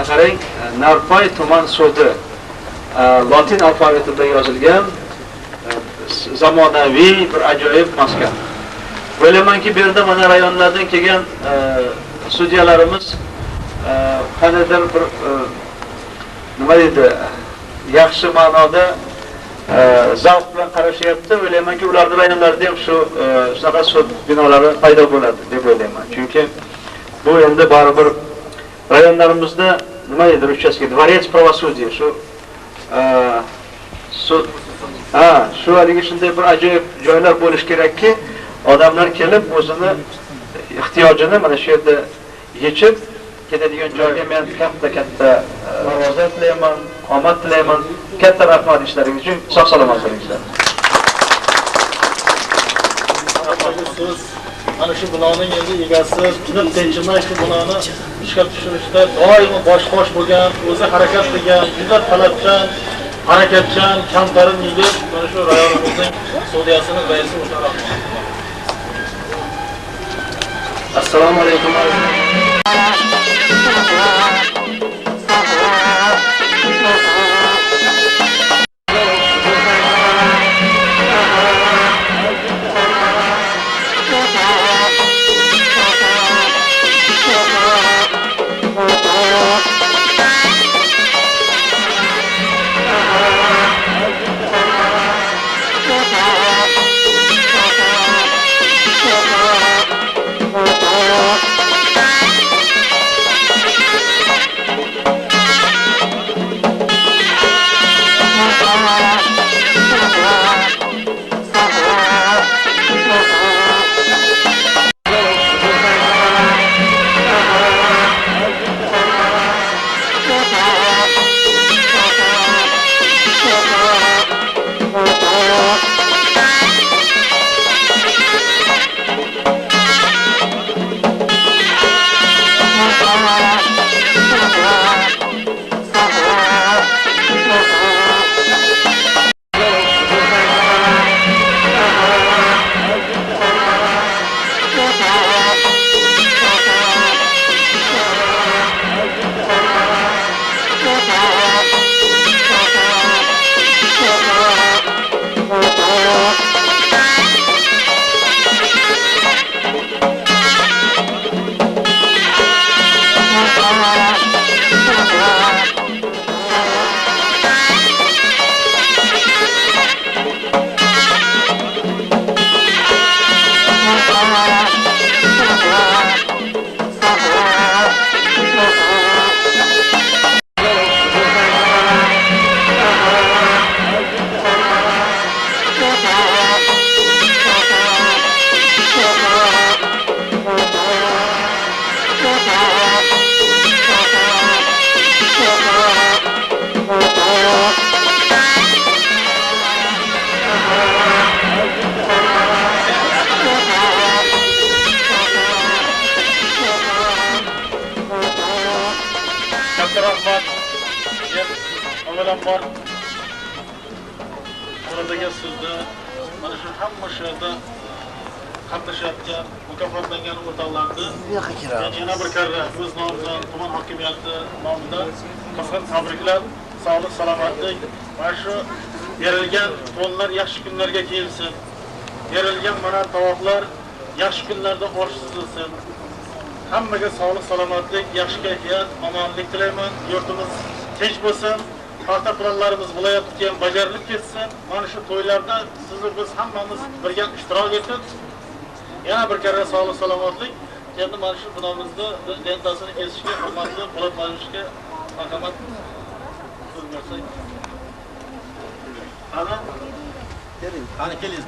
Qarang, Narpay tuman sudi Latin alfabetida yozilgan zamonaviy bir ajoyib maskan. O'ylaymanki, bu yerda mana rayonlardan kelgan sudyalarimiz qanaqadir bir nima deydi, yaxshi ma'noda zavq bilan qarashyapti. O'ylaymanki, ularning rayonlarida ham shunaqa sud binolari paydo bo'ladi deb o'ylayman. Chunki bu endi baribir rayonlarimizda nima deydi ruschasiga, dvorец правосудия, shu haligi shunday bir ajoyib joylar bo'lish kerakki, odamlar kelib o'zini ehtiyojini mana shu yerda yechib ketadigan joyga men katta murojaat qilaman, omad tilayman. Katta rahmat ishlaringiz uchun, sog' salomatligingizlar. Ana shu binoning endi egasi tunib tinchimay shu binoni ishga tushirishda doimo bosh bo'lgan, o'zi harakat qilgan, juda talabchan, harakatchan, kamtarin yigit, mana shu rayonimizning sudiyasining raisi o'sha rahmat. Assalomu alaykum. avvalambor buradagi sizda mana shu hamma yerda qatnashayotgan mukofotlangan o'rtoqlarni yana bir karra o'z nomimdan tuman hokimiyati nomidan tabriklar, sog'lik, salomatlik va shu berilgan to'nlar yaxshi kunlarga kelsin. Berilgan mana tovoqlar yaxshi kunlarda oshizilsin. Hammaga sog'lik, salomatlik, yaxshi kayfiyat, omonlik tilayman. Yurtimiz tinch bo'lsin. Paxta planlarimiz viloyatga ham bajarilib ketsin. Mana shu to'ylarda sizni biz hammamiz birga ishtirok etib, yana bir karra sog'lik, salomatlik. Endi mana shu binomizda lentasini kesishga, hurmatli Po'lat Majlisga marhamat qilsak. Ana keling, qani keling.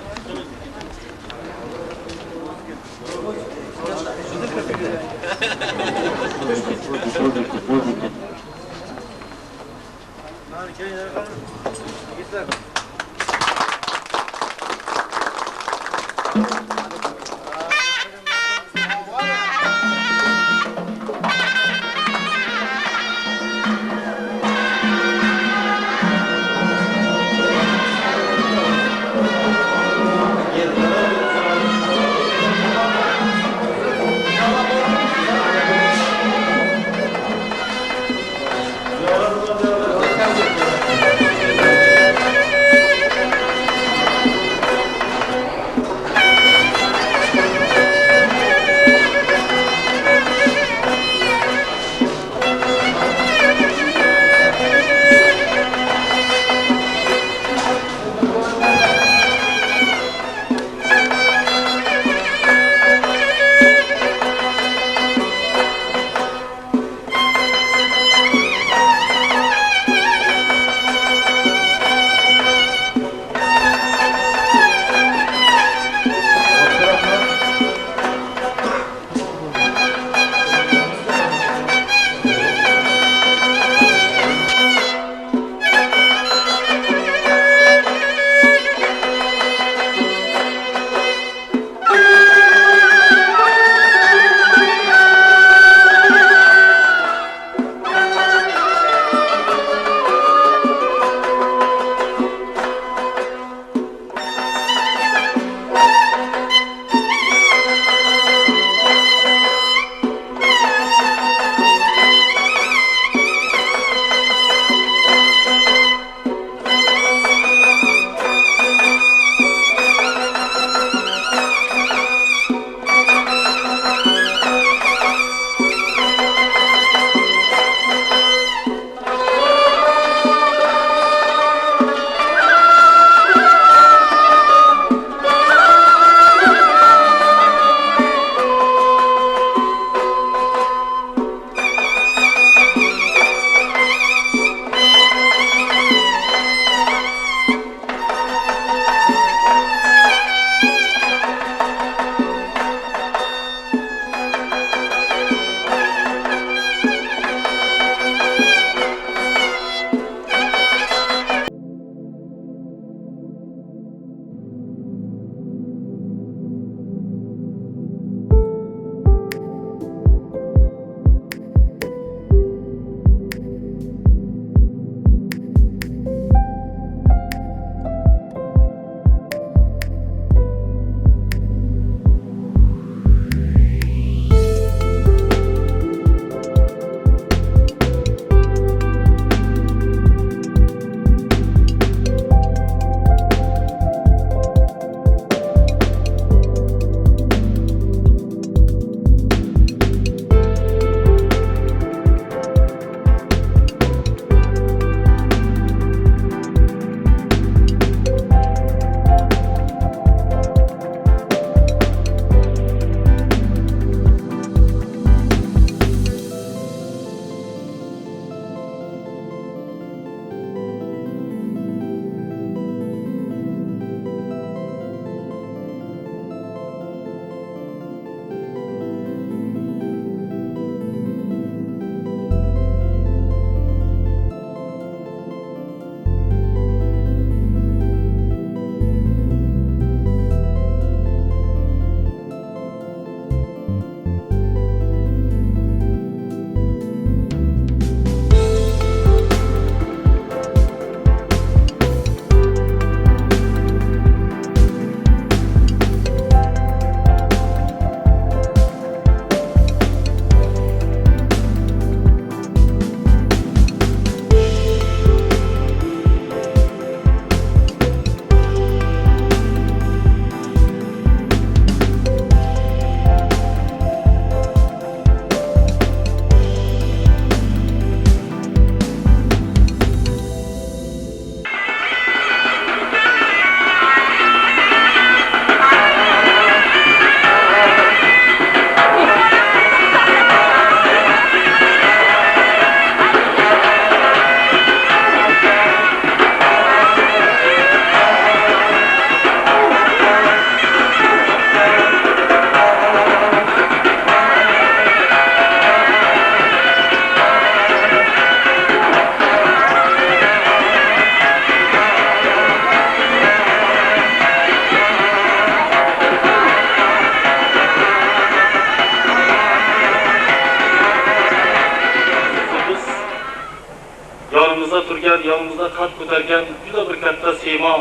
yonimizda turgan, yonimizda qad ko'targan juda bir katta siymo,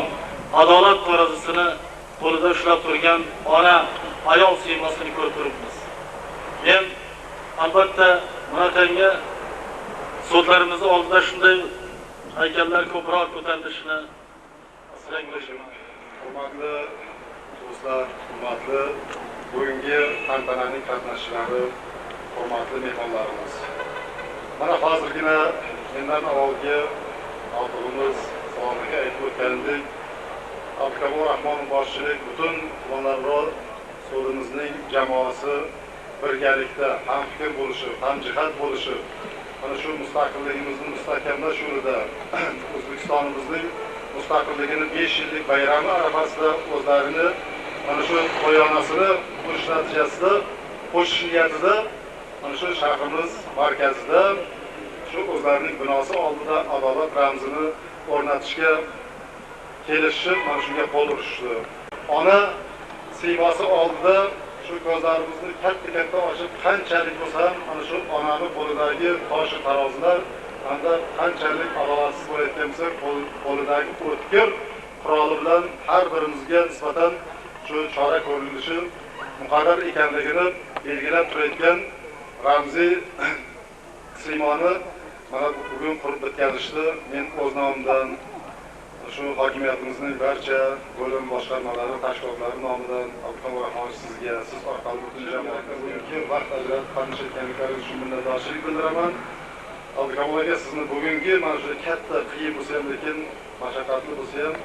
adolat tarazisini qo'lida ushlab turgan ona, ayol siymosini ko'rib turibmiz. Men albatta bunaqangi so'zlarimiz oldida shunday haykallar ko'proq ko'tarilishini istayman. Hurmatli do'stlar, hurmatli bugungi tantananing qatnashchilari, hurmatli mehmonlarimiz. Mana hozirgina mendan avvalgi xalqimiz salomga aytib o'tgandek, Abdukabur Rahmonov boshchilik butun tumanlararo sudimizning jamoasi birgalikda hamfikr bo'lishib, hamjihat bo'lishib, mana shu mustaqilligimizni mustahkamlash yo'lida O'zbekistonimizning mustaqilligini 5 yillik bayrami arafasida o'zlarini mana shu qo'yonasini qo'shish natijasida qo'shish niyatida mana shu shahrimiz markazida shu o'zlarining binosi oldida adolat ramzini o'rnatishga kelishib, mana shunga qo'l urishdi. Ona siymosi oldida shu ko'zlarimizni katta ochib, qanchalik bo'lsa ham mana shu onani qo'lidagi tosh tarozilar hamda qanchalik adolatsiz bo'layotgan bo'lsa, qo'lidagi o'tkir quroli bilan har birimizga nisbatan shu chora ko'rilishi muqarrar ekanligini belgilab turayotgan ramziy siymoni mana bugun qurib bitkazishdi. Men o'z nomimdan shu hokimiyatimizning barcha bo'lim boshqarmalari, tashkilotlari nomidan Abdukabur Rahmonov sizga, siz orqali butun jamoatga bugungi vaqt ajratib qatnashayotganliklaringiz uchun minnatdorchilik bildiraman. Abdukabur aka, sizni bugungi mana shu katta qiyin bo'lsa ham, lekin mashaqqatli bo'lsa ham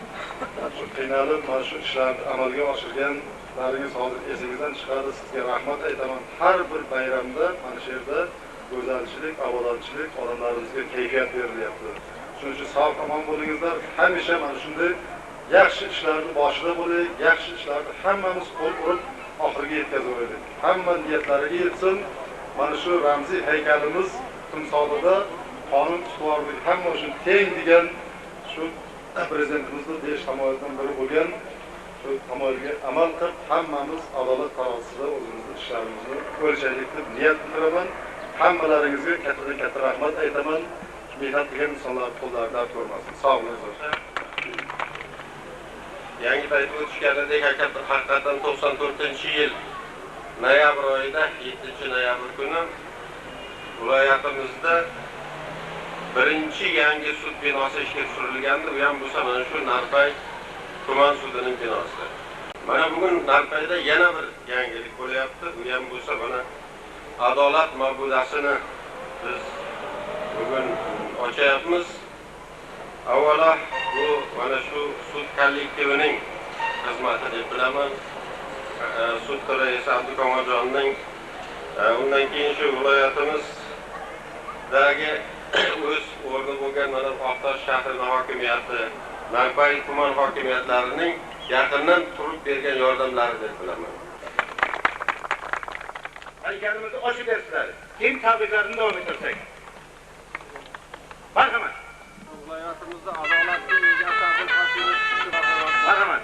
shu qiynalib mana shu ishlarni amalga oshirganlaringiz hozir esingizdan chiqadi. Sizga rahmat aytaman. Har bir bayramda mana shu yerda go'zalchilik, obodonchilik, odamlarimizga kayfiyat berilyapti. Shuning uchun sog' omon bo'lingizlar. Hamisha mana shunday yaxshi ishlarni boshida bo'ling, yaxshi ishlarni hammamiz qo'l urib oxiriga yetkazaylik. Hamma niyatlariga yetsin. Mana shu ramziy haykalimiz timsolida qonun ustuvorligi hamma uchun teng degan shu prezidentimizning 5 tamoyildan biri bo'lgan shu tamoyilga amal qilib, hammamiz adolat tarozisida o'zimizning ishlarimizni o'lchaylik deb niyat qildiraman. Hammalaringizga katta rahmat aytaman. Mehnat qilgan insonlar qo'llaridan dard ko'rmasin. Sog' bo'linglar. Yangi payt o'tishganidek haqiqatan 94-yil noyabr oyida 7-noyabr kuni viloyatimizda birinchi yangi sud binosi ishga tushirilgandi. U ham bo'lsa mana shu Narpay tuman sudining binosi. Mana bugun Narpayda yana bir yangilik bo'lyapti. U ham bo'lsa mana adolat mabudasini biz bugun ochayapmiz. Avvalo bu mana shu sud kollektivining xizmati deb bilaman. Sud raisi Abdukomiljonning, undan keyin shu viloyatimizdagi o'z o'rni bo'lgan mana Oqtosh shahrining hokimiyati, Narpay tuman hokimiyatlarining yaqindan turib bergan yordamlari deb bilaman. Haykalimizni ochib bersizlar. Keyin tabriklarni davom ettirsak. Marhamat. Viloyatimizda adolatli egasi Abdul Qasimov Marhamat.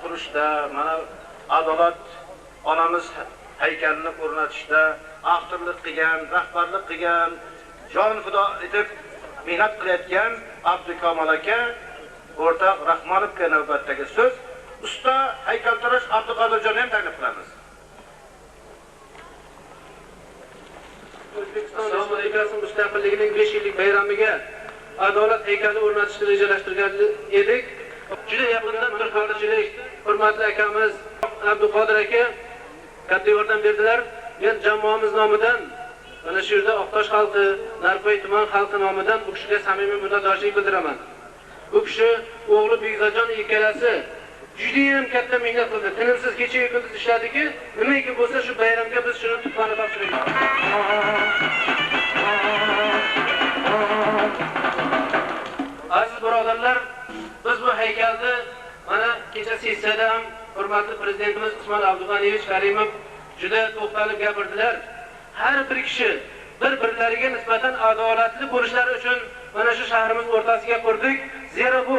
qurishda, mana adolat onamiz haykalini o'rnatishda avtorlik qilgan, rahbarlik qilgan, jon fido etib mehnat qilayotgan Abdukomol aka, o'rtoq Rahmonovga navbatdagi so'z, usta haykaltarosh Abduqodirjonni ham taklif qilamiz. O'zbekiston Respublikasi mustaqilligining 5 yillik bayramiga adolat haykali o'rnatishni rejalashtirgan edik. Juda yaqindan bir xorijlik hurmatli akamiz Abduqodir aka katta yordam berdilar. Men jamoamiz nomidan, mana shu yerda Oqtosh xalqi, Narpay tuman xalqi nomidan bu kishiga samimiy minnatdorchilik bildiraman. Bu kishi o'g'li Begzajon ikkalasi juda ham katta mehnat qildi. Tinimsiz kecha-yu kunduz ishladiki, nimaiki bo'lsa shu bayramga biz shuni tuqqani topshiraylik. Aziz birodarlar, biz bu haykalni mana kecha sessiyada ham hurmatli prezidentimiz Usmon Abdug'aniyevich Karimov juda to'xtalib gapirdilar. Har bir kishi bir-birlariga nisbatan adolatli bo'lishlari uchun mana shu shahrimiz o'rtasiga qurdik. Zero bu